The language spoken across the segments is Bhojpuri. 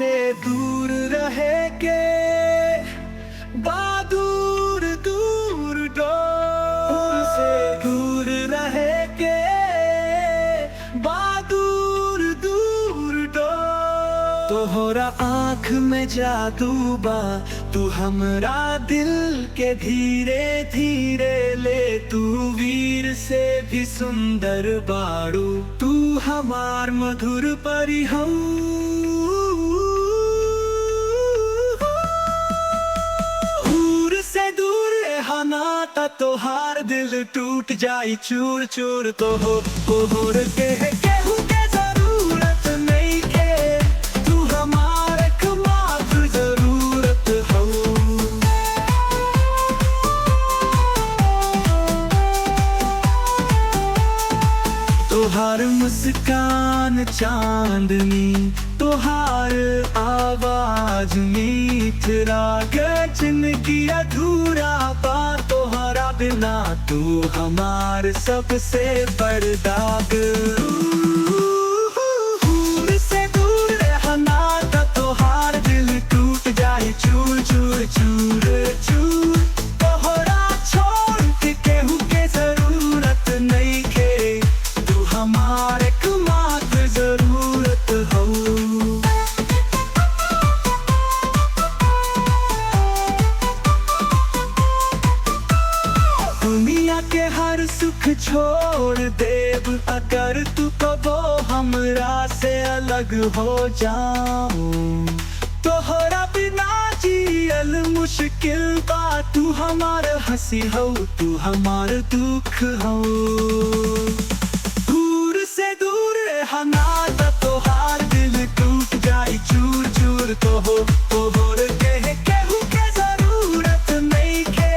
से दूर रहे के बहादुर दूर डोर से दूर रहे के बहादुर दूर डोर। तोहरा आँख में जादू बा, तू हमरा दिल के धीरे धीरे ले। तू वीर से भी सुंदर बाड़ू, तू हमार मधुर परी हो। दूर से दूर रहना ता तोहार दिल टूट जाई चूर चूर। तो हो के केहू के जरूरत नहीं के, तू हमार एकमात्र जरूरत हो। तोहार मुस्कान चांदनी, तोहार आवाज मीठ राग, जिंदगी अधूरा बा तोहरा बिना। तू हमार सबसे बड़ दाग। दूर से दूर रहना ता तोहार दिल टूट जाए चूर चूर चूर चूर। तोहरा छोड़ के केहू के जरूरत नहीं के, तू हमार एकमात्र जरूरत हो। दुनिया के हर सुख छोड़ देव, अगर तू कबो हमरा से अलग हो जाऊं। तोहरा बिना जियल मुश्किल बा, तू हमार हंसी हो, तू हमार दुख हो। दूर से दूर रहना ता तोहार दिल टूट जाई चूर चूर। तो हो के केहू के जरूरत नहीं के,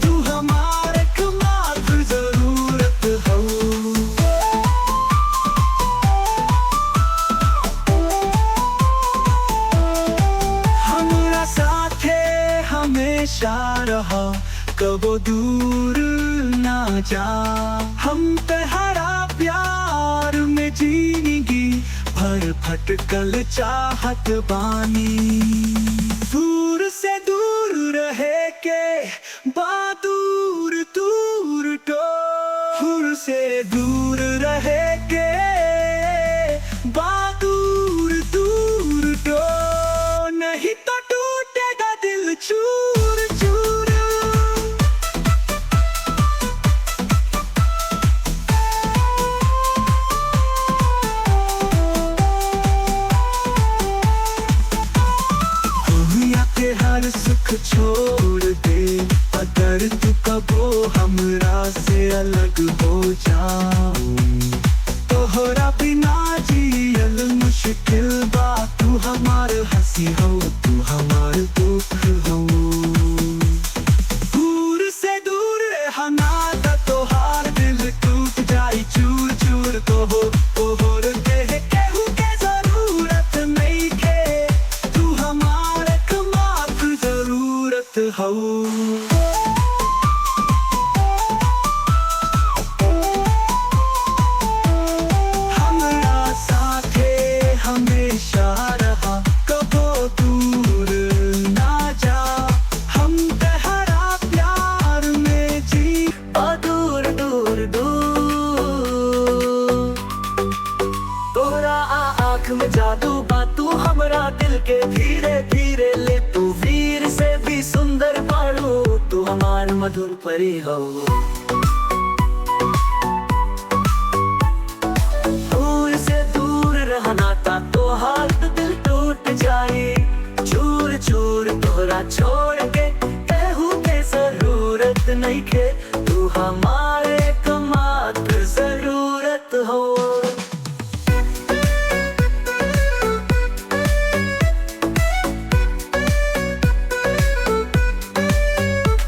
तू हमार एकमात्र जरूरत हो। हमरा साथे हमेशा रहा, कबो दूर ना जा। हम तोहरा प्यार में जिंदगी भर भटकल चाहत बानी। दूर से दूर रहे के बहादुर दूर डोर। दूर से दूर रहे के बहादुर दूर डोर। नहीं तो टूटेगा दिल चूर चूर। दुनिया के हर सुख छोड़ दे, अगर तू कबो हमरा से अलग हो जाऊं। तोहरा बिना जियल मुश्किल बा, तू हमार हंसी हो, तू हमार दुख हो। दूर से दूर रहना ता तोहार दिल टूट जाई चूर चूर। तो हो के केहू के जरूरत नहीं के, तू हमार एकमात्र जरूरत हो। हमरा साथे हमेशा रहा, कबो दूर ना जा। हम तोहरा प्यार में जी दूर दूर दूर। तोहरा आँख में जादू बा, तू हमरा दिल के धीरे धीरे ले। तू वीर से भी सुंदर बाड़ू, तू हमार मधुर परी हो। दूर से दूर रहना ता तोहार दिल टूट जाए चूर चूर। तोहरा छोड़ के केहू के जरूरत नहीं के, तू हमारे एकमात्र जरूरत हो।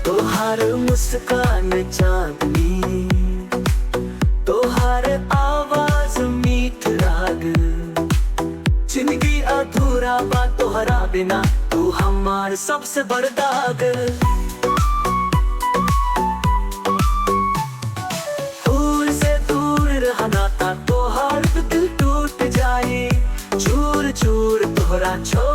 तोहार मुस्कान चांदनी, तोहार आवाज मीठ राग, जिंदगी अधूरा बा तोहरा बिना। तू हमार सबसे बड़ दाग। दूर से दूर रहना ता तोहार दिल टूट जाए चूर चूर। तोहरा छोड़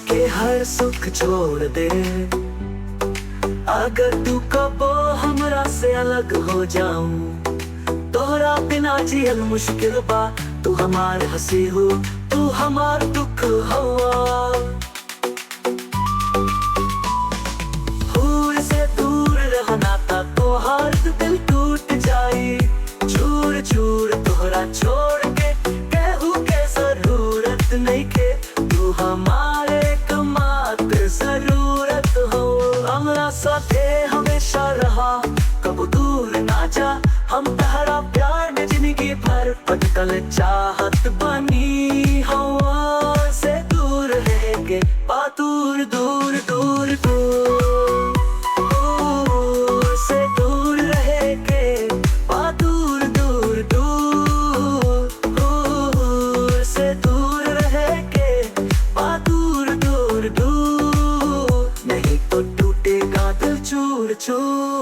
के हर सुख छोड़ दे। अगर तू कबो हमरा से अलग हो जाऊं, तोहरा बिना जियल मुश्किल बा। तू हमार हंसी हो, तू हमार दुख हवा। दूर से दूर रहना था तोहार दिल टूट जाई। चूर चूर तोहरा छोड़ के केहू के जरूरत नहीं के। तू हमारे कमात जरूरत हो। हमरा साथे हमेशा रहा, कब दूर ना जा। हम तहरा प्यार में जिंदगी भर पटकल चाहत बनी। हवा से दूर रह के बा दूर दूर दूर दूर। दूर से दूर रह के बा दूर दूर दूर। दूर से दूर रह के बा दूर दूर दूर। नहीं तो टूटेगा दिल चूर चूर।